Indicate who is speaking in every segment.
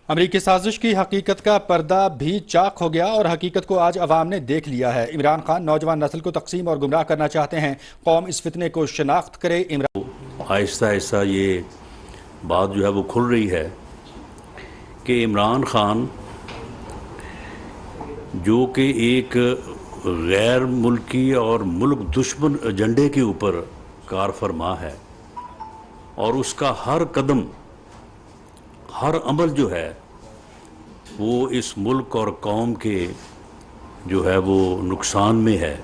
Speaker 1: امریکی سازش کی حقیقت کا پردہ بھی چاک ہو گیا اور حقیقت کو آج عوام نے دیکھ لیا ہے۔ عمران خان نوجوان نسل کو تقسیم اور گمراہ کرنا چاہتے ہیں۔ قوم اس فتنے کو شناخت کرے۔
Speaker 2: آہستہ آہستہ یہ بات جو ہے وہ کھل رہی ہے کہ عمران خان جو کہ ایک غیر ملکی اور ملک دشمن ایجنڈے کے اوپر کار فرما ہے، اور اس کا ہر قدم، ہر عمل جو ہے وہ اس ملک اور قوم کے جو ہے وہ نقصان میں ہے،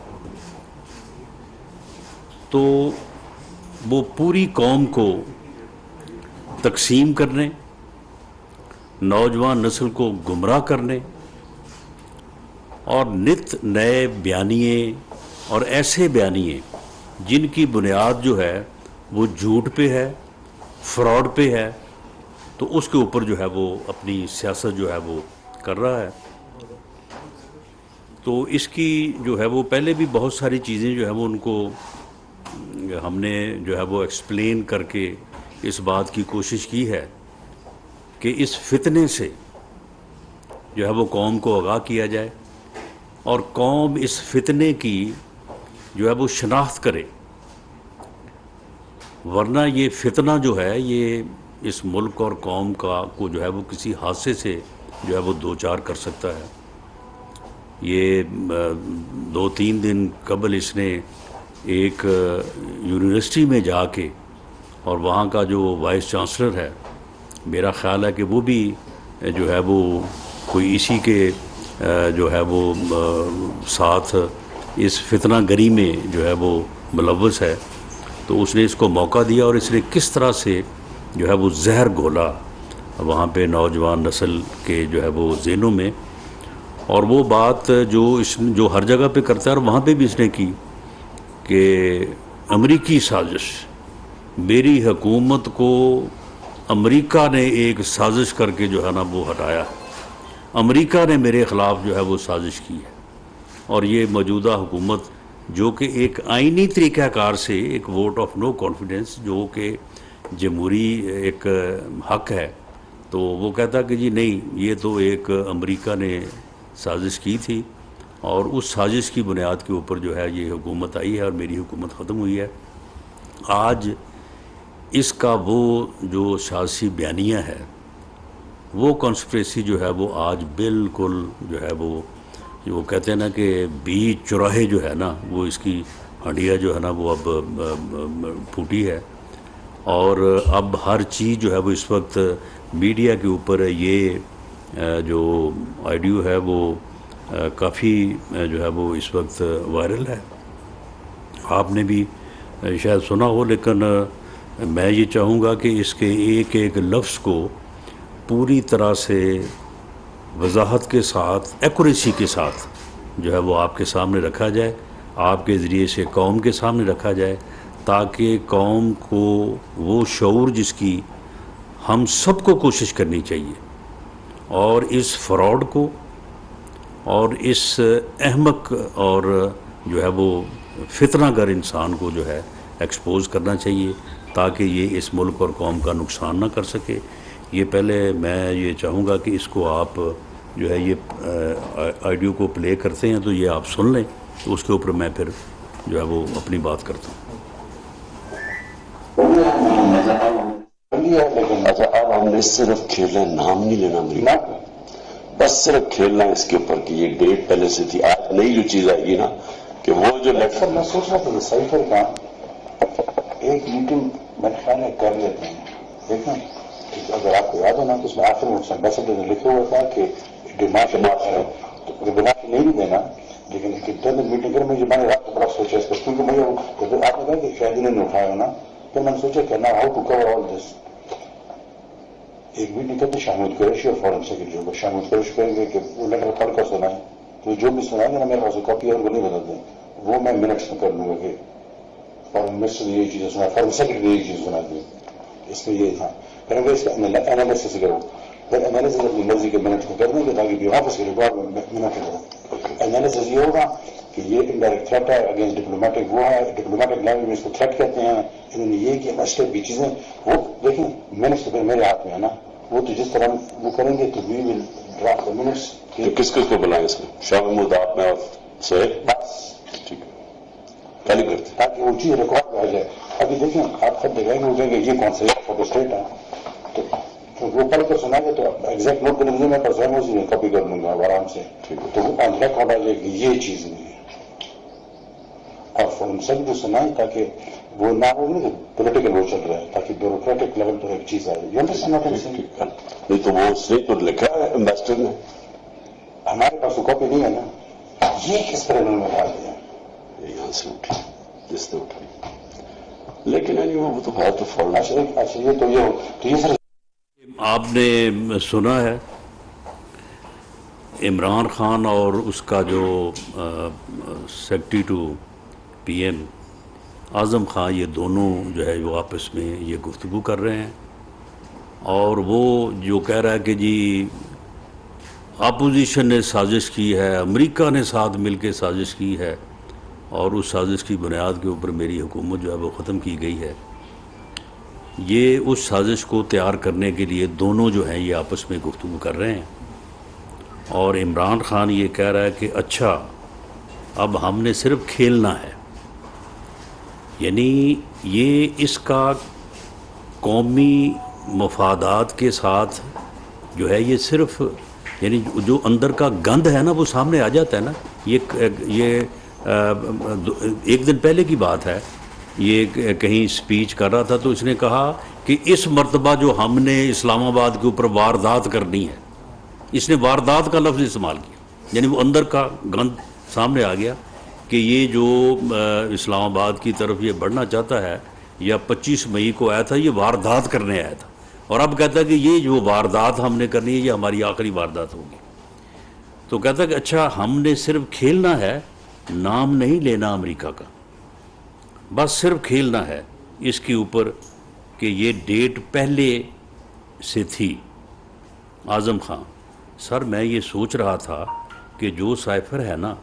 Speaker 2: تو وہ پوری قوم کو تقسیم کرنے، نوجوان نسل کو گمراہ کرنے اور نت نئے بیانیے اور ایسے بیانیے جن کی بنیاد جو ہے وہ جھوٹ پہ ہے، فراڈ پہ ہے، تو اس کے اوپر جو ہے وہ اپنی سیاست جو ہے وہ کر رہا ہے۔ تو اس کی جو ہے وہ پہلے بھی بہت ساری چیزیں جو ہے وہ ان کو ہم نے جو ہے وہ ایکسپلین کر کے اس بات کی کوشش کی ہے کہ اس فتنے سے جو ہے وہ قوم کو آگاہ کیا جائے اور قوم اس فتنے کی جو ہے وہ شناخت کرے، ورنہ یہ فتنہ جو ہے یہ اس ملک اور قوم کو جو ہے وہ کسی حادثے سے جو ہے وہ دوچار کر سکتا ہے۔ یہ 2-3 دن قبل اس نے ایک یونیورسٹی میں جا کے، اور وہاں کا جو وائس چانسلر ہے، میرا خیال ہے کہ وہ بھی جو ہے وہ کوئی اسی کے جو ہے وہ ساتھ اس فتنہ گری میں جو ہے وہ ملوث ہے، تو اس نے اس کو موقع دیا اور اس نے کس طرح سے جو ہے وہ زہر گھولا وہاں پہ نوجوان نسل کے جو ہے وہ ذہنوں میں، اور وہ بات جو ہر جگہ پہ کرتا ہے اور وہاں پہ بھی اس نے کی کہ امریکی سازش، میری حکومت کو امریکہ نے ایک سازش کر کے جو ہے نا وہ ہٹایا، امریکہ نے میرے خلاف جو ہے وہ سازش کی ہے، اور یہ موجودہ حکومت جو کہ ایک آئینی طریقہ کار سے ایک ووٹ آف نو کانفیڈنس جو کہ جمہوری ایک حق ہے، تو وہ کہتا کہ جی نہیں، یہ تو ایک امریکہ نے سازش کی تھی اور اس سازش کی بنیاد کے اوپر جو ہے یہ حکومت آئی ہے اور میری حکومت ختم ہوئی ہے۔ آج اس کا وہ جو سیاسی بیانیہ ہے، وہ کانسپریسی جو ہے وہ آج بالکل جو ہے وہ کہتے ہیں نا کہ بیچ چوراہے جو ہے نا وہ اس کی ہڈیاں جو ہے نا وہ اب پھوٹی ہے، اور اب ہر چیز جو ہے وہ اس وقت میڈیا کے اوپر یہ جو آڈیو ہے وہ کافی جو ہے وہ اس وقت وائرل ہے، آپ نے بھی شاید سنا ہو، لیکن میں یہ چاہوں گا کہ اس کے ایک ایک لفظ کو پوری طرح سے وضاحت کے ساتھ، ایکوریسی کے ساتھ جو ہے وہ آپ کے سامنے رکھا جائے، آپ کے ذریعے سے قوم کے سامنے رکھا جائے، تاکہ قوم کو وہ شعور جس کی ہم سب کو کوشش کرنی چاہیے، اور اس فراڈ کو اور اس احمق اور جو ہے وہ فتنہ گر انسان کو جو ہے ایکسپوز کرنا چاہیے، تاکہ یہ اس ملک اور قوم کا نقصان نہ کر سکے۔ یہ پہلے میں یہ چاہوں گا کہ اس کو آپ جو ہے یہ آڈیو کو پلے کرتے ہیں تو یہ آپ سن لیں، تو اس کے اوپر میں پھر جو ہے وہ اپنی بات کرتا ہوں۔
Speaker 3: لیکن اب ہم نے صرف کھیلنا، نام نہیں لینا امریکہ کا، بس صرف کھیلنا اس کے اوپر کہ یہ ڈیٹ پہلے سے تھی۔ آج نئی جو چیز آئے گی نا کہ وہ جو لیٹر میں سوچ رہا تھا سائیکل کا ایک میٹنگ میرے خیال ہے کر لیتے ہیں، دیکھیں اگر آپ کو یاد ہو نا تو اس میں آخر میں ایمبیسڈر نے لکھا ہوا تھا کہ ڈیمانڈ ہے، تو اگر بنا کے نہیں بھی دینا، لیکن انٹرنل میٹنگ کر میں نے رات کو بڑا سوچا اس کا، کیونکہ مجھے آپ نے کہا کہ شاید انہوں نے اٹھایا ہونا، پھر میں نے سوچا کہ نا ہاؤ ٹو کور آل دس، ایک میٹنگ کرتے شاہمود قریشی اور فورن سیکرٹری ہوگا، شاہمود قریشی کہیں گے کہ وہ لیٹر پڑھ کر سنائیں، تو جو بھی سنائیں گے نا میرے پاس کاپی اور وہ نہیں بدلتے، وہ میں منٹس میں کر لوں گا کہ فورن منسٹر نے یہی چیزیں سنا، فورن سیکرٹری نے یہی چیز سنا دی، اس میں یہ تھا، پھر اگر اس کا انالیسس کرو، پھر انالیسس اپنی مرضی کے منٹ کو کر دیں گے تاکہ آفس کے ریکارڈ میں منٹ کرو، انالیسس یہ ہوگا کہ یہ انڈائریکٹ تھریٹ ہے اگینسٹ ڈپلومیٹک، وہ ہے ڈپلومیٹک لینگویج میں اس کو تھریٹ کہتے ہیں، انہوں نے یہ کیا اسٹیپ بھی چیزیں، وہ دیکھیں منٹس تو پھر میرے ہاتھ میں ہے نا،
Speaker 4: وہ تو جس طرح وہ کریں گے تو وی ول ڈرافٹ دی منٹس.
Speaker 3: تو کس کس کو بلائیں اس میں؟ شاہ محمود، آپ میں اور سہیل؟
Speaker 4: بس
Speaker 3: ٹھیک ہے، کل ہی کرتے ہیں.
Speaker 4: تاکہ وہ چیز ریکارڈ آ جائے. ابھی دیکھیں آپ خود دیکھیں گے، ہو جائے گا یہ کون سا فور دا اسٹیٹ ہے، تو وہ پڑھ کر سنا گے تو ایگزیکٹ نوٹ کر لیجیے. میں پر سہمت ہی کاپی کر لوں گا آرام سے. تو وہ آن ریکارڈ آ جائے گی یہ چیز نہیں ہے. اور فون سب کو سنائیں تاکہ وہ نہ ہو نا پولیٹیکل وہ چل رہا ہے، تاکہ بیوروکریٹک لیول پر ایک چیز آئے.
Speaker 3: نہیں تو وہ اس نے تو لکھا ہے امبیسڈر نے.
Speaker 4: ہمارے پاس وہ کاپی نہیں ہے نا. یہ کس طرح انہوں نے ڈال دیا؟
Speaker 3: یہاں سے اٹھی، جس نے اٹھائی. لیکن وہ تو ہے تو فالٹ.
Speaker 4: اچھا یہ تو یہ سر
Speaker 2: آپ نے سنا ہے عمران خان اور اس کا جو secretary to P M Azam Khan, یہ دونوں جو ہے وہ آپس میں یہ گفتگو کر رہے ہیں، اور وہ جو کہہ رہا ہے کہ جی اپوزیشن نے سازش کی ہے، امریکہ نے ساتھ مل کے سازش کی ہے، اور اس سازش کی بنیاد کے اوپر میری حکومت جو ہے وہ ختم کی گئی ہے. یہ اس سازش کو تیار کرنے کے لیے دونوں جو ہیں یہ آپس میں گفتگو کر رہے ہیں. اور عمران خان یہ کہہ رہا ہے کہ اچھا اب ہم نے صرف کھیلنا ہے، یعنی یہ اس کا قومی مفادات کے ساتھ جو ہے یہ صرف یعنی جو اندر کا گند ہے نا وہ سامنے آ جاتا ہے نا. یہ ایک دن پہلے کی بات ہے، یہ کہیں سپیچ کر رہا تھا تو اس نے کہا کہ اس مرتبہ جو ہم نے اسلام آباد کے اوپر واردات کرنی ہے، اس نے واردات کا لفظ استعمال کیا. یعنی وہ اندر کا گند سامنے آ گیا کہ یہ جو اسلام آباد کی طرف یہ بڑھنا چاہتا ہے، یا 25 مئی کو آیا تھا، یہ واردات کرنے آیا تھا، اور اب کہتا ہے کہ یہ جو واردات ہم نے کرنی ہے یہ ہماری آخری واردات ہوگی. تو کہتا ہے کہ اچھا ہم نے صرف کھیلنا ہے، نام نہیں لینا امریکہ کا، بس صرف کھیلنا ہے اس کے اوپر کہ یہ ڈیٹ پہلے سے تھی. اعظم خان سر میں یہ سوچ رہا تھا کہ جو سائفر ہے نا،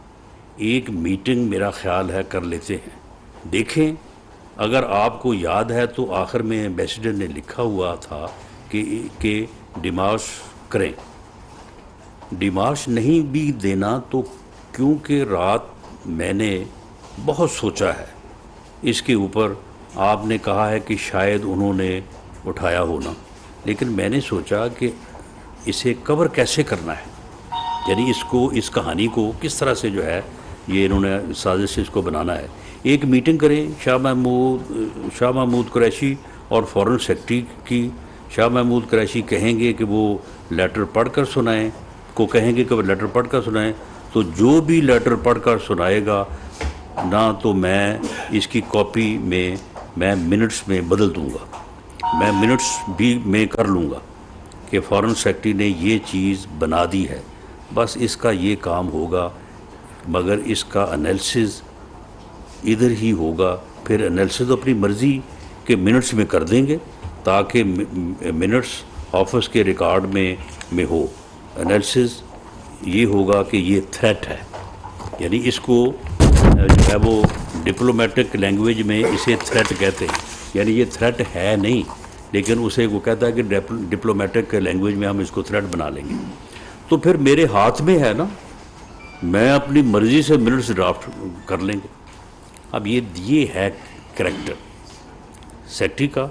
Speaker 2: ایک میٹنگ میرا خیال ہے کر لیتے ہیں. دیکھیں اگر آپ کو یاد ہے تو آخر میں ایمبیسڈر نے لکھا ہوا تھا کہ ڈیمارش کریں. ڈیمارش نہیں بھی دینا تو کیونکہ رات میں نے بہت سوچا ہے اس کے اوپر. آپ نے کہا ہے کہ شاید انہوں نے اٹھایا ہونا، لیکن میں نے سوچا کہ اسے کور کیسے کرنا ہے، یعنی اس کہانی کو کس طرح سے جو ہے یہ انہوں نے سازش سے اس کو بنانا ہے. ایک میٹنگ کریں شاہ محمود قریشی اور فارن سیکرٹری کی. شاہ محمود قریشی کہیں گے کہ وہ لیٹر پڑھ کر سنائیں، تو جو بھی لیٹر پڑھ کر سنائے گا نہ تو میں اس کی کاپی میں منٹس میں بدل دوں گا، میں منٹس بھی میں کر لوں گا کہ فارن سیکرٹری نے یہ چیز بنا دی ہے. بس اس کا یہ کام ہوگا، مگر اس کا انالیسز ادھر ہی ہوگا. پھر انالیسز اپنی مرضی کے منٹس میں کر دیں گے تاکہ منٹس آفس کے ریکارڈ میں ہو. انالیسز یہ ہوگا کہ یہ تھریٹ ہے، یعنی اس کو جو ہے وہ ڈپلومیٹک لینگویج میں اسے تھریٹ کہتے ہیں. یعنی یہ تھریٹ ہے نہیں، لیکن اسے وہ کہتا ہے کہ ڈپلومیٹک لینگویج میں ہم اس کو تھریٹ بنا لیں گے. تو پھر میرے ہاتھ میں ہے نا، میں اپنی مرضی سے منٹس ڈرافٹ کر لیں گے. اب یہ ہے کریکٹر سیکرٹری کا،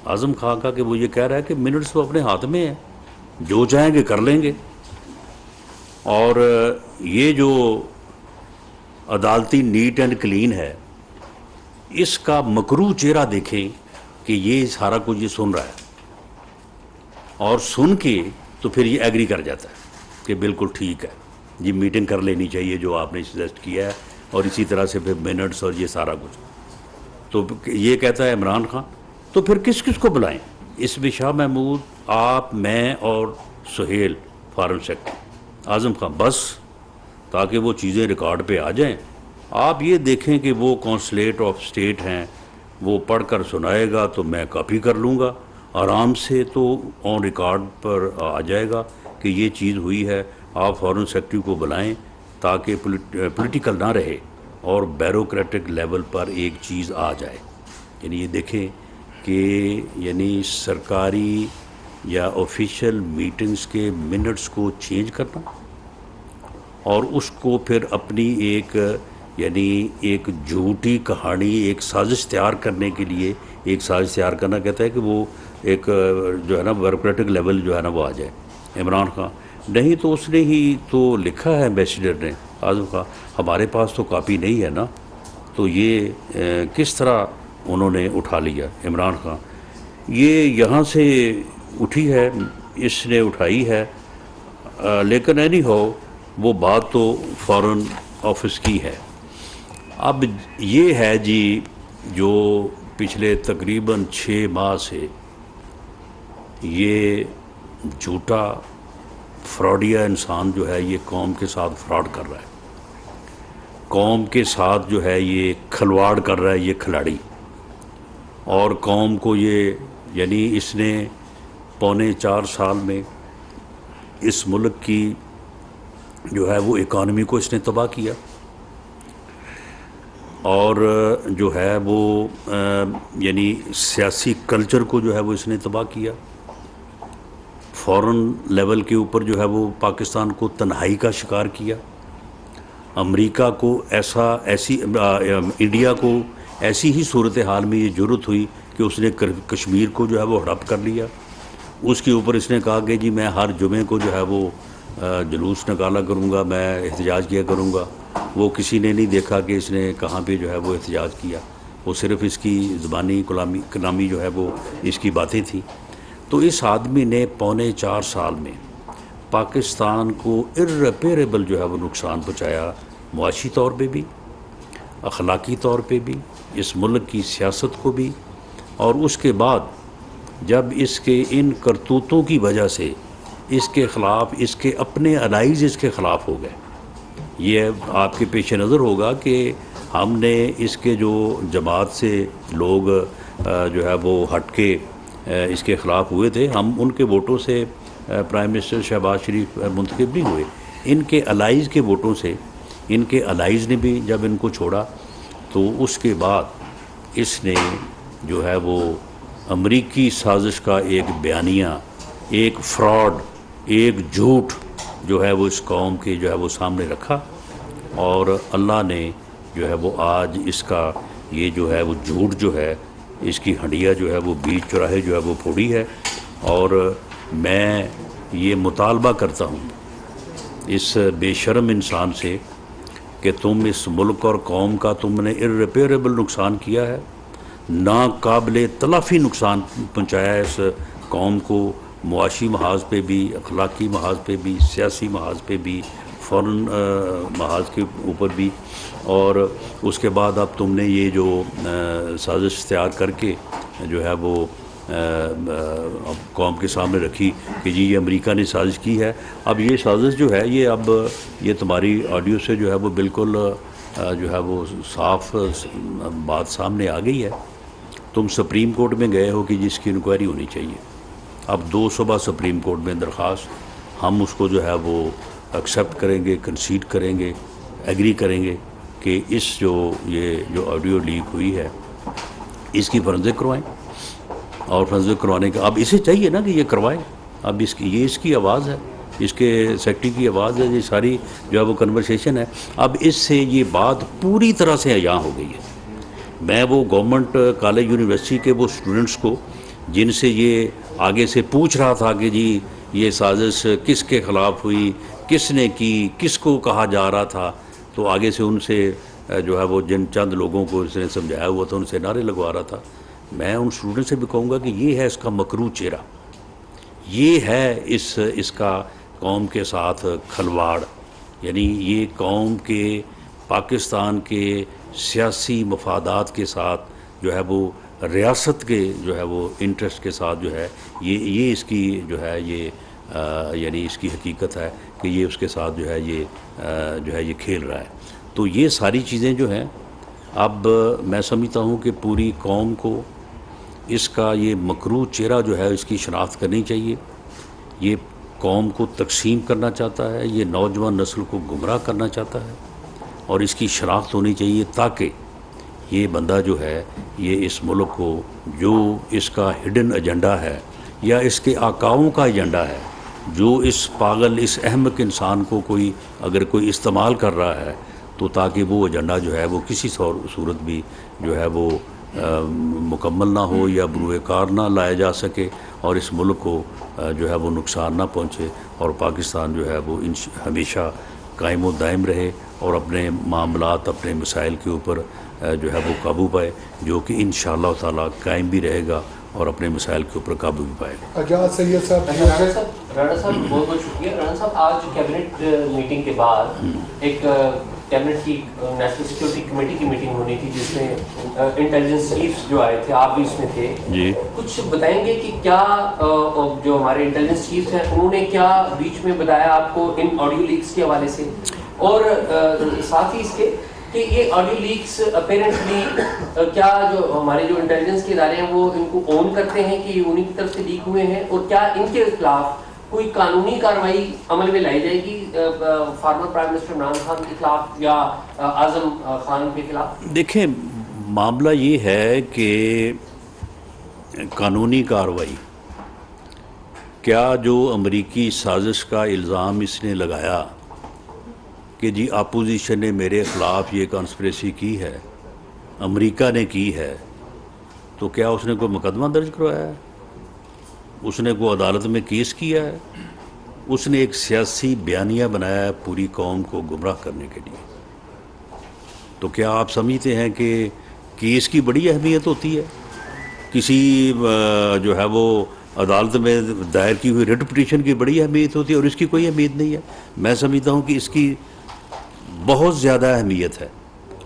Speaker 2: اعظم خان کا، کہ وہ یہ کہہ رہا ہے کہ منٹس تو اپنے ہاتھ میں ہیں، جو چاہیں گے کر لیں گے. اور یہ جو عدالتی نیٹ اینڈ کلین ہے، اس کا مکروہ چہرہ دیکھیں کہ یہ سارا کچھ یہ سن رہا ہے، اور سن کے تو پھر یہ ایگری کر جاتا ہے کہ بالکل ٹھیک ہے یہ میٹنگ کر لینی چاہیے جو آپ نے سجیسٹ کیا ہے، اور اسی طرح سے پھر منٹس اور یہ سارا کچھ. تو یہ کہتا ہے عمران خان تو پھر کس کو بلائیں اس میں؟ شاہ محمود، آپ، میں اور سہیل فارن سیکرٹری. اعظم خان بس تاکہ وہ چیزیں ریکارڈ پہ آ جائیں. آپ یہ دیکھیں کہ وہ کونسلیٹ آف اسٹیٹ ہیں، وہ پڑھ کر سنائے گا تو میں کاپی کر لوں گا آرام سے، تو آن ریکارڈ پر آ جائے گا کہ یہ چیز ہوئی ہے. آپ فارن سیکرٹری کو بلائیں تاکہ پولیٹیکل نہ رہے اور بیوروکریٹک لیول پر ایک چیز آ جائے. یعنی یہ دیکھیں کہ یعنی سرکاری یا آفیشیل میٹنگز کے منٹس کو چینج کرنا اور اس کو پھر اپنی ایک جھوٹی کہانی، ایک سازش تیار کرنے کے لیے، ایک سازش تیار کرنا کہتا ہے کہ وہ ایک جو ہے نا بیوروکریٹک لیول جو ہے نا وہ آ جائے عمران خان۔ نہیں تو اس نے ہی تو لکھا ہے ایمبیسیڈر نے اعظم خان، ہمارے پاس تو کاپی نہیں ہے نا، تو یہ کس طرح انہوں نے اٹھا لیا عمران خان؟ یہ یہاں سے اٹھی ہے، اس نے اٹھائی ہے، لیکن اینی ہو وہ بات تو فارن آفس کی ہے۔ اب یہ ہے جی جو پچھلے تقریباً 6 ماہ سے یہ جھوٹا فراڈیا انسان جو ہے یہ قوم کے ساتھ فراڈ کر رہا ہے، قوم کے ساتھ جو ہے یہ کھلواڑ کر رہا ہے، یہ کھلاڑی، اور قوم کو یہ یعنی اس نے 3.25 سال میں اس ملک کی جو ہے وہ اکانومی کو اس نے تباہ کیا، اور جو ہے وہ یعنی سیاسی کلچر کو جو ہے وہ اس نے تباہ کیا، فورن لیول کے اوپر جو ہے وہ پاکستان کو تنہائی کا شکار کیا، امریکا کو انڈیا کو ایسی ہی صورتحال میں یہ جرت ہوئی کہ اس نے کشمیر کو جو ہے وہ ہڑپ کر لیا، اس کے اوپر اس نے کہا کہ جی میں ہر جمعے کو جو ہے وہ جلوس نکالا کروں گا، میں احتجاج کیا کروں گا۔ وہ کسی نے نہیں دیکھا کہ اس نے کہاں پہ جو ہے وہ احتجاج کیا، وہ صرف اس کی زبانی کلامی جو ہے وہ اس کی باتیں تھیں۔ تو اس آدمی نے 3.25 سال میں پاکستان کو irreparable جو ہے وہ نقصان پہنچایا، معاشی طور پہ بھی، اخلاقی طور پہ بھی، اس ملک کی سیاست کو بھی، اور اس کے بعد جب اس کے ان کرتوتوں کی وجہ سے اس کے خلاف اس کے اپنے الائز اس کے خلاف ہو گئے۔ یہ آپ کے پیش نظر ہوگا کہ ہم نے اس کے جو جماعت سے لوگ جو ہے وہ ہٹ کے اس کے خلاف ہوئے تھے، ہم ان کے ووٹوں سے پرائم منسٹر شہباز شریف منتخب نہیں ہوئے، ان کے الائز کے ووٹوں سے، ان کے الائز نے بھی جب ان کو چھوڑا تو اس کے بعد اس نے جو ہے وہ امریکی سازش کا ایک بیانیہ، ایک فراڈ، ایک جھوٹ جو ہے وہ اس قوم کے جو ہے وہ سامنے رکھا، اور اللہ نے جو ہے وہ آج اس کا یہ جو ہے وہ جھوٹ جو ہے اس کی ہنڈیا جو ہے وہ بیچ چوراہے جو ہے وہ پھوڑی ہے۔ اور میں یہ مطالبہ کرتا ہوں اس بے شرم انسان سے کہ تم اس ملک اور قوم کا تم نے irreparable نقصان کیا ہے، ناقابل تلافی نقصان پہنچایا ہے اس قوم کو، معاشی محاذ پہ بھی، اخلاقی محاذ پہ بھی، سیاسی محاذ پہ بھی، فورن محاذ کے اوپر بھی، اور اس کے بعد اب تم نے یہ جو سازش تیار کر کے جو ہے وہ قوم کے سامنے رکھی کہ جی یہ امریکہ نے سازش کی ہے۔ اب یہ سازش جو ہے یہ اب یہ تمہاری آڈیو سے جو ہے وہ بالکل جو ہے وہ صاف بات سامنے آ گئی ہے۔ تم سپریم کورٹ میں گئے ہو کہ جس کی انکوائری ہونی چاہیے، اب 2 صبح سپریم کورٹ میں درخواست، ہم اس کو جو ہے وہ ایکسیپٹ کریں گے، کنسیڈ کریں گے، ایگری کریں گے کہ یہ جو آڈیو لیک ہوئی ہے اس کی فورنزک کروائیں، اور فورنزک کروانے کا اب اسے چاہیے نا کہ یہ کروائیں، اب اس کی آواز ہے، اس کے سیکٹری کی آواز ہے، یہ ساری جو ہے وہ کنورسیشن ہے، اب اس سے یہ بات پوری طرح سے عیاں ہو گئی ہے۔ میں وہ گورنمنٹ کالج یونیورسٹی کے وہ اسٹوڈنٹس کو جن سے یہ آگے سے پوچھ رہا تھا کہ جی یہ سازش کس کے خلاف ہوئی، کس نے کی، کس کو کہا جا رہا تھا، تو آگے سے ان سے جو ہے وہ جن چند لوگوں کو اس نے سمجھایا ہوا تھا ان سے نعرے لگوا رہا تھا۔ میں ان اسٹوڈنٹ سے بھی کہوں گا کہ یہ ہے اس کا مکروہ چہرہ، یہ ہے اس کا قوم کے ساتھ کھلواڑ، یعنی یہ قوم کے پاکستان کے سیاسی مفادات کے ساتھ جو ہے وہ ریاست کے جو ہے وہ انٹرسٹ کے ساتھ جو ہے یہ اس کی جو ہے یہ یعنی اس کی حقیقت ہے کہ یہ اس کے ساتھ جو ہے یہ کھیل رہا ہے۔ تو یہ ساری چیزیں جو ہیں اب میں سمجھتا ہوں کہ پوری قوم کو اس کا یہ مکروہ چہرہ جو ہے اس کی شناخت کرنی چاہیے۔ یہ قوم کو تقسیم کرنا چاہتا ہے، یہ نوجوان نسل کو گمراہ کرنا چاہتا ہے، اور اس کی شناخت ہونی چاہیے تاکہ یہ بندہ جو ہے یہ اس ملک کو جو اس کا ہڈن ایجنڈا ہے یا اس کے آقاؤں کا ایجنڈا ہے جو اس پاگل اس احمق انسان کو اگر کوئی استعمال کر رہا ہے تو تاکہ وہ ایجنڈا جو ہے وہ کسی صورت بھی جو ہے وہ مکمل نہ ہو یا بروئے کار نہ لایا جا سکے اور اس ملک کو جو ہے وہ نقصان نہ پہنچے اور پاکستان جو ہے وہ ہمیشہ قائم و دائم رہے اور اپنے معاملات اپنے مسائل کے اوپر جو ہے وہ قابو پائے، جو کہ انشاءاللہ تعالیٰ قائم بھی رہے گا اور اپنے مسائل کے اوپر قابو بھی پائے گا۔
Speaker 5: اجاز سید صاحب
Speaker 6: رانا صاحب بہت بہت شکریہ۔ رانا صاحب آج کیبنٹ میٹنگ کے بعد ایک کیبنٹ کی نیشنل سیکورٹی کمیٹی کی میٹنگ ہونی تھی جس میں انٹیلیجنس چیفز جو آئے تھے، آپ بھی اس میں تھے
Speaker 2: جی،
Speaker 6: کچھ بتائیں گے کہ کیا جو ہمارے انٹیلیجنس چیفز ہیں انہوں نے کیا بیچ میں بتایا آپ کو ان آڈیو لیکس کے حوالے سے، اور ساتھ ہی اس کے کہ یہ آڈیو لیکس اپیرنٹلی کیا جو ہمارے جو انٹیلیجنس کے ادارے ہیں وہ ان کو اون کرتے ہیں کہ یہ انہی کی طرف سے لیک ہوئے ہیں، اور کیا ان کے خلاف کوئی قانونی کارروائی عمل میں لائی جائے گی former prime minister Imran Khan کے خلاف یا اعظم خان کے خلاف؟
Speaker 2: دیکھیں معاملہ یہ ہے کہ قانونی کارروائی کیا جو امریکی سازش کا الزام اس نے لگایا کہ جی اپوزیشن نے میرے خلاف یہ کانسپریسی کی ہے، امریکہ نے کی ہے، تو کیا اس نے کوئی مقدمہ درج کروایا ہے؟ اس نے کوئی عدالت میں کیس کیا ہے؟ اس نے ایک سیاسی بیانیہ بنایا ہے پوری قوم کو گمراہ کرنے کے لیے۔ تو کیا آپ سمجھتے ہیں کہ کیس کی بڑی اہمیت ہوتی ہے؟ کسی جو ہے وہ عدالت میں دائر کی ہوئی ریٹ پٹیشن کی بڑی اہمیت ہوتی ہے اور اس کی کوئی اہمیت نہیں ہے؟ میں سمجھتا ہوں کہ اس کی بہت زیادہ اہمیت ہے۔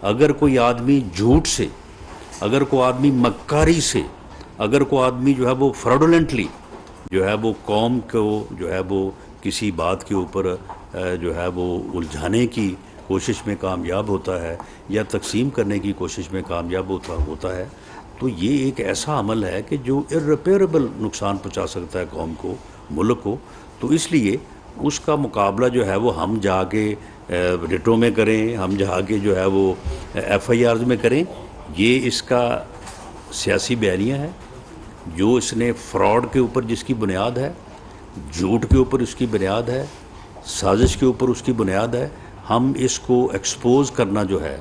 Speaker 2: اگر کوئی آدمی جھوٹ سے، اگر کوئی آدمی مکاری سے، اگر کوئی آدمی جو ہے وہ فراڈولنٹلی جو ہے وہ قوم کو جو ہے وہ کسی بات کے اوپر جو ہے وہ الجھانے کی کوشش میں کامیاب ہوتا ہے یا تقسیم کرنے کی کوشش میں کامیاب ہوتا ہے تو یہ ایک ایسا عمل ہے کہ جو irreparable نقصان پہنچا سکتا ہے قوم کو، ملک کو۔ تو اس لیے اس کا مقابلہ جو ہے وہ ہم جا کے ریٹوں میں کریں، ہم جا کے جو ہے وہ ایف آئی آرز میں کریں، یہ اس کا سیاسی بیانیہ ہے جو اس نے فراڈ کے اوپر جس کی بنیاد ہے، جھوٹ کے اوپر اس کی بنیاد ہے، سازش کے اوپر اس کی بنیاد ہے۔ ہم اس کو ایکسپوز کرنا جو ہے،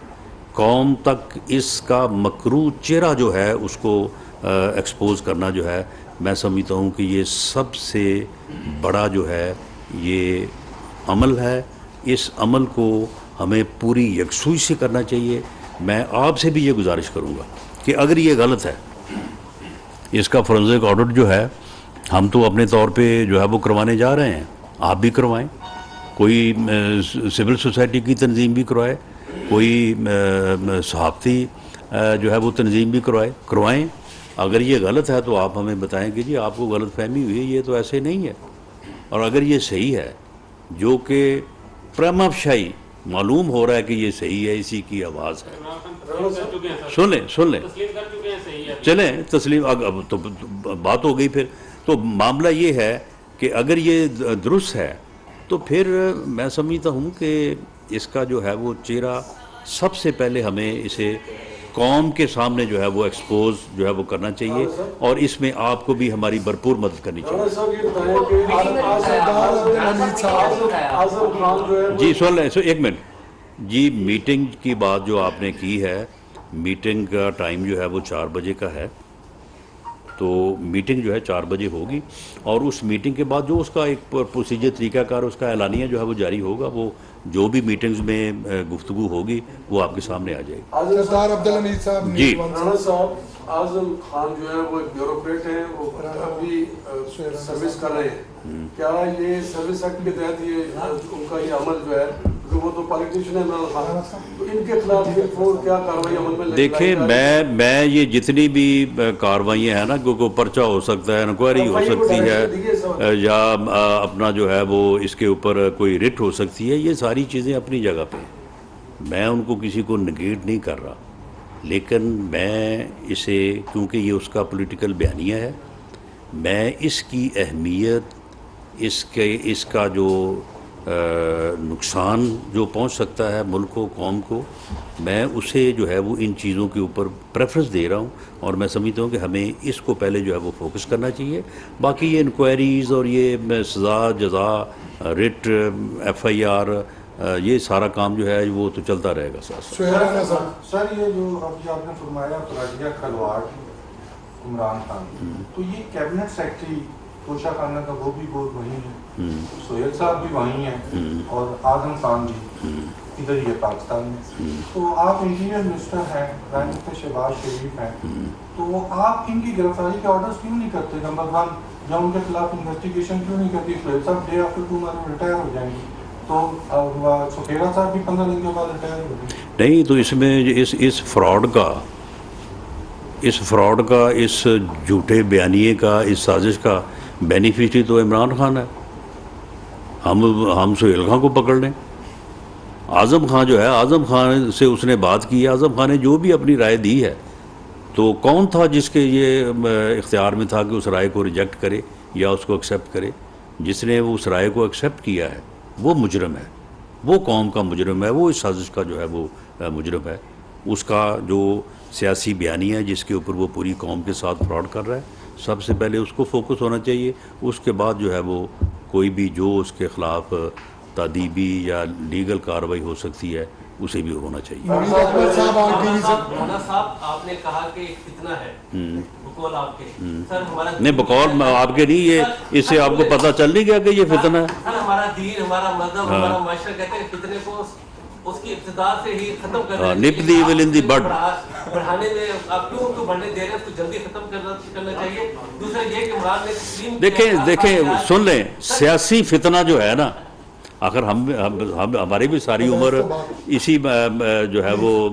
Speaker 2: قوم تک اس کا مکروہ چہرہ جو ہے اس کو ایکسپوز کرنا جو ہے، میں سمجھتا ہوں کہ یہ سب سے بڑا جو ہے یہ عمل ہے۔ اس عمل کو ہمیں پوری یکسوئی سے کرنا چاہیے۔ میں آپ سے بھی یہ گزارش کروں گا کہ اگر یہ غلط ہے، اس کا فورنزک آڈٹ جو ہے ہم تو اپنے طور پہ جو ہے وہ کروانے جا رہے ہیں، آپ بھی کروائیں، کوئی سول سوسائٹی کی تنظیم بھی کروائے، کوئی صحافتی جو ہے وہ تنظیم بھی کروائیں۔ اگر یہ غلط ہے تو آپ ہمیں بتائیں کہ جی آپ کو غلط فہمی ہوئی ہے، یہ تو ایسے نہیں ہے، اور اگر یہ صحیح ہے جو کہ پرما فشائی معلوم ہو رہا ہے کہ یہ صحیح ہے، اسی کی آواز ہے، سن لیں چلیں تسلیم، اب تو بات ہو گئی۔ پھر تو معاملہ یہ ہے کہ اگر یہ درست ہے تو پھر میں سمجھتا ہوں کہ اس کا جو ہے وہ چہرہ سب سے پہلے ہمیں اسے قوم کے سامنے جو ہے وہ ایکسپوز جو ہے وہ کرنا چاہیے، اور اس میں آپ کو بھی ہماری بھرپور مدد کرنی چاہیے۔ جی سن لیں، ایک منٹ جی، میٹنگ کی بات جو آپ نے کی ہے، میٹنگ کا ٹائم جو ہے وہ 4 بجے کا ہے، تو میٹنگ جو ہے 4 بجے ہوگی، اور اس میٹنگ کے بعد جو اس کا ایک پروسیجر طریقہ کار اس کا اعلانیہ جو ہے وہ جاری ہوگا، وہ جو بھی میٹنگز میں گفتگو ہوگی وہ آپ کے سامنے آ جائے گی۔
Speaker 5: سردار عبدالحمید صاحب
Speaker 2: جی
Speaker 7: رانا صاحب، اعظم خان جو ہے وہ ایک بیوروکریٹ ہیں، وہ ابھی سروس کر رہے ہیں، کیا یہ سروس ایکٹ کے تحت یہ ان کا یہ عمل جو ہے، وہ تو پالیٹیشن ہے عمران خان، تو ان کے خلاف کیا کارروائی عمل میں
Speaker 2: دیکھیں، میں یہ جتنی بھی کارروائیاں ہیں نا، کوئی پرچہ ہو سکتا ہے، انکوائری ہو سکتی ہے، یا اپنا جو ہے وہ اس کے اوپر کوئی رٹ ہو سکتی ہے، یہ ساری چیزیں اپنی جگہ پہ ہیں، میں ان کو کسی کو نگیٹ نہیں کر رہا، لیکن میں اسے، کیونکہ یہ اس کا پولیٹیکل بیانیہ ہے، میں اس کی اہمیت، اس کا جو نقصان جو پہنچ سکتا ہے ملک کو قوم کو، میں اسے جو ہے وہ ان چیزوں کے اوپر پریفرنس دے رہا ہوں، اور میں سمجھتا ہوں کہ ہمیں اس کو پہلے جو ہے وہ فوکس کرنا چاہیے. باقی یہ انکوائریز اور یہ سزا جزا ریٹ FIR یہ سارا کام جو ہے وہ تو چلتا رہے گا.
Speaker 4: سر یہ جو ابھی آپ نے فرمایا پراجیا کھلواڑ عمران خان، تو یہ کیبنٹ سیکرٹری توشہ خانہ کا وہ بھی بہت وہیں ہے، سہیل صاحب بھی وہیں ہیں، اور اعظم خان بھی ادھر ہی ہے پاکستان میں. تو آپ انٹیریئر منسٹر ہیں، پرائم منسٹر شہباز شریف ہیں، تو آپ ان کی گرفتاری کے آرڈرز کیوں نہیں کرتے؟ نمبر 1، یا ان کے خلاف انویسٹیگیشن کیوں نہیں کرتی؟ سہیل صاحب ڈے آفٹر ٹمارو ریٹائر ہو جائیں گے، تو سکھیرا صاحب بھی 15 دن کے بعد ریٹائر ہو جائیں گے.
Speaker 2: نہیں تو اس میں اس فراڈ کا اس جھوٹے بیانیے کا اس سازش کا بینیفیشری تو عمران خان ہے. ہم سہیل خان کو پکڑ لیں. اعظم خان جو ہے، اعظم خان سے اس نے بات کی، اعظم خان نے جو بھی اپنی رائے دی ہے، تو کون تھا جس کے یہ اختیار میں تھا کہ اس رائے کو ریجیکٹ کرے یا اس کو ایکسیپٹ کرے؟ جس نے وہ اس رائے کو ایکسیپٹ کیا ہے وہ مجرم ہے، وہ قوم کا مجرم ہے، وہ اس سازش کا جو ہے وہ مجرم ہے. اس کا جو سیاسی بیانیہ ہے جس کے اوپر وہ پوری قوم کے ساتھ فراڈ کر رہا ہے، سب سے پہلے اس کو فوکس ہونا چاہیے. اس کے بعد جو ہے وہ کوئی بھی جو اس کے خلاف تادیبی یا لیگل کارروائی ہو سکتی ہے اسے بھی ہونا چاہیے.
Speaker 6: مولانا صاحب آپ نے کہا کہ ایک فتنہ ہے، بقول آپ کے سر ہمارا
Speaker 2: نہیں، بقول آپ کے نہیں، یہ اس سے آپ کو پتہ چل نہیں گیا کہ یہ فتنہ ہے.
Speaker 6: سر ہمارا دین، ہمارا مذہب، ہمارا معاشرہ کہتے ہیں فتنے کو اس کی ابتدا سے ہی ختم کرنا
Speaker 2: نپ دی ایول ان دی بڈ.
Speaker 6: بڑھانے میں آپ کیوں ان کو بڑھنے دے رہے ہیں؟ اس کو جلدی ختم کرنا چاہیے. دوسرا یہ کہ عمران نے
Speaker 2: دیکھیں سن لیں، سیاسی فتنہ جو ہے نا، آخر ہماری بھی ساری عمر اسی جو ہے وہ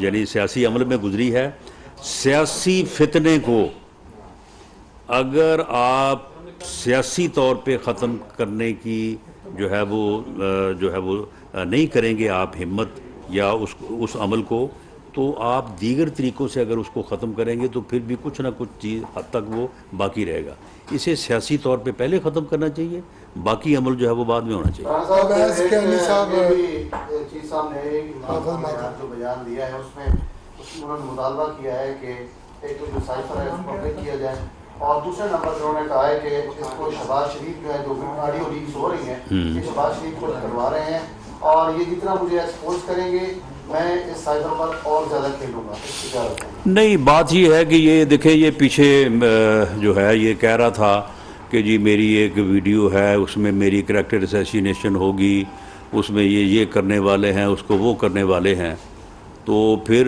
Speaker 2: یعنی سیاسی عمل میں گزری ہے. سیاسی فتنے کو اگر آپ سیاسی طور پہ ختم کرنے کی جو ہے وہ نہیں کریں گے آپ ہمت یا اس عمل کو، تو آپ دیگر طریقوں سے اگر اس کو ختم کریں گے تو پھر بھی کچھ نہ کچھ چیز حد تک وہ باقی رہے گا. اسے سیاسی طور پہ پہلے ختم کرنا چاہیے، باقی عمل جو ہے وہ بعد میں ہونا چاہیے.
Speaker 8: چیز صاحب نے جو بیان دیا ہے اس میں انہوں نے مطالبہ کیا ہے کہ ایک تو جو سائفر ہے اس کو اپڈیٹ کیا جائے، اور دوسرے نمبر پر انہوں نے کہا ہے کہ اس کو شہباز شریف جو ہے جو آڈیو لیکس ہو رہی ہیں یہ شہباز شریف کو کروا رہے ہیں، اور یہ جتنا مجھے ایکسپوز کریں گے میں اس سائفر پر اور زیادہ کھیلوں گا.
Speaker 2: نہیں، بات یہ ہے کہ یہ دیکھیں، یہ پیچھے جو ہے یہ کہہ رہا تھا کہ جی میری ایک ویڈیو ہے اس میں میری کریکٹر اسیسینیشن ہوگی، اس میں یہ کرنے والے ہیں، اس کو وہ کرنے والے ہیں. تو پھر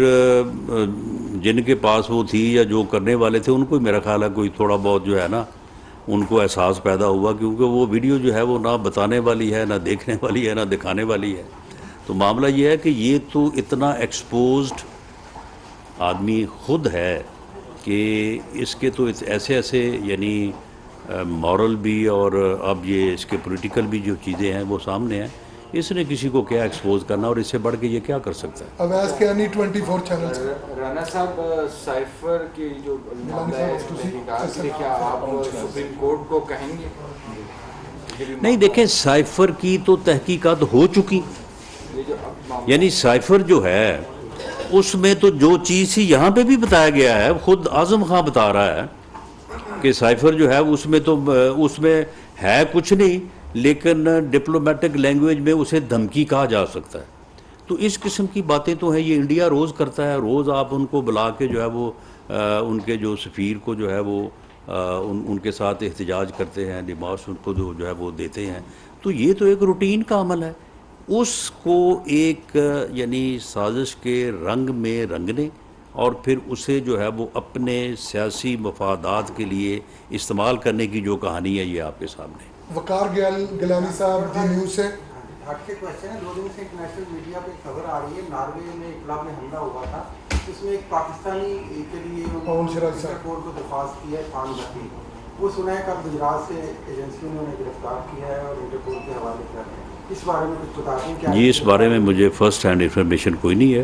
Speaker 2: جن کے پاس وہ تھی یا جو کرنے والے تھے ان کو میرا خیال ہے کوئی تھوڑا بہت جو ہے نا ان کو احساس پیدا ہوا، کیونکہ وہ ویڈیو جو ہے وہ نہ بتانے والی ہے، نہ دیکھنے والی ہے، نہ دکھانے والی ہے. تو معاملہ یہ ہے کہ یہ تو اتنا ایکسپوزڈ آدمی خود ہے کہ اس کے تو ایسے یعنی مورل بھی اور اب یہ اس کے پولیٹیکل بھی جو چیزیں ہیں وہ سامنے ہیں. اس نے کسی کو کیا ایکسپوز کرنا اور اس سے بڑھ کے یہ کیا کر سکتا ہے؟
Speaker 5: اویس کے انی 24 چینل سے
Speaker 9: رانا صاحب سائفر کی جو معاملہ ہے اس میں کہا کہ کیا آپ سپریم کورٹ کو کہیں گے؟
Speaker 2: نہیں، دیکھیں سائفر کی تو تحقیقات ہو چکی، یعنی سائفر جو ہے اس میں تو جو چیز ہی یہاں پہ بھی بتایا گیا ہے، خود اعظم خان بتا رہا ہے کہ سائفر جو ہے اس میں تو اس میں ہے کچھ نہیں، لیکن ڈپلومیٹک لینگویج میں اسے دھمکی کہا جا سکتا ہے. تو اس قسم کی باتیں تو ہیں، یہ انڈیا روز کرتا ہے. روز آپ ان کو بلا کے جو ہے وہ ان کے جو سفیر کو جو ہے وہ ان کے ساتھ احتجاج کرتے ہیں، ڈیمارش ان کو جو ہے وہ دیتے ہیں. تو یہ تو ایک روٹین کا عمل ہے. اس کو ایک یعنی سازش کے رنگ میں رنگنے اور پھر اسے جو ہے وہ اپنے سیاسی مفادات کے لیے استعمال کرنے کی جو کہانی ہے یہ آپ کے سامنے.
Speaker 5: وقار گیلانی صاحب دی نیوز سے
Speaker 8: ہٹ کے کوشچن ہے. 2 دن سے انٹرنیشنل میڈیا پہ خبر آ رہی ہے ناروے میں انقلاب میں حملہ ہوا تھا، اس میں ایک پاکستانی کے لیے کورٹ کو درخواست کی ہے خان بھٹی. وہ سنا ہے کہ گجرات سے ایجنسیوں نے انہیں گرفتار کیا ہے اور انٹرپول کے حوالے کر رہے ہیں. اس بارے میں کچھ بتا دیں کیا؟
Speaker 2: جی، اس بارے میں مجھے فرسٹ ہینڈ انفارمیشن کوئی نہیں ہے.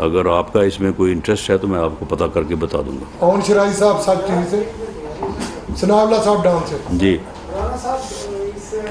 Speaker 2: اگر آپ کا اس میں کوئی انٹرسٹ ہے تو میں آپ کو پتہ کر کے بتا دوں گا.
Speaker 5: اون شرائی صاحب سچ ٹی وی سے، ثناء اللہ صاحب ڈان سے.
Speaker 2: جی
Speaker 10: رانا صاحب اس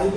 Speaker 10: IB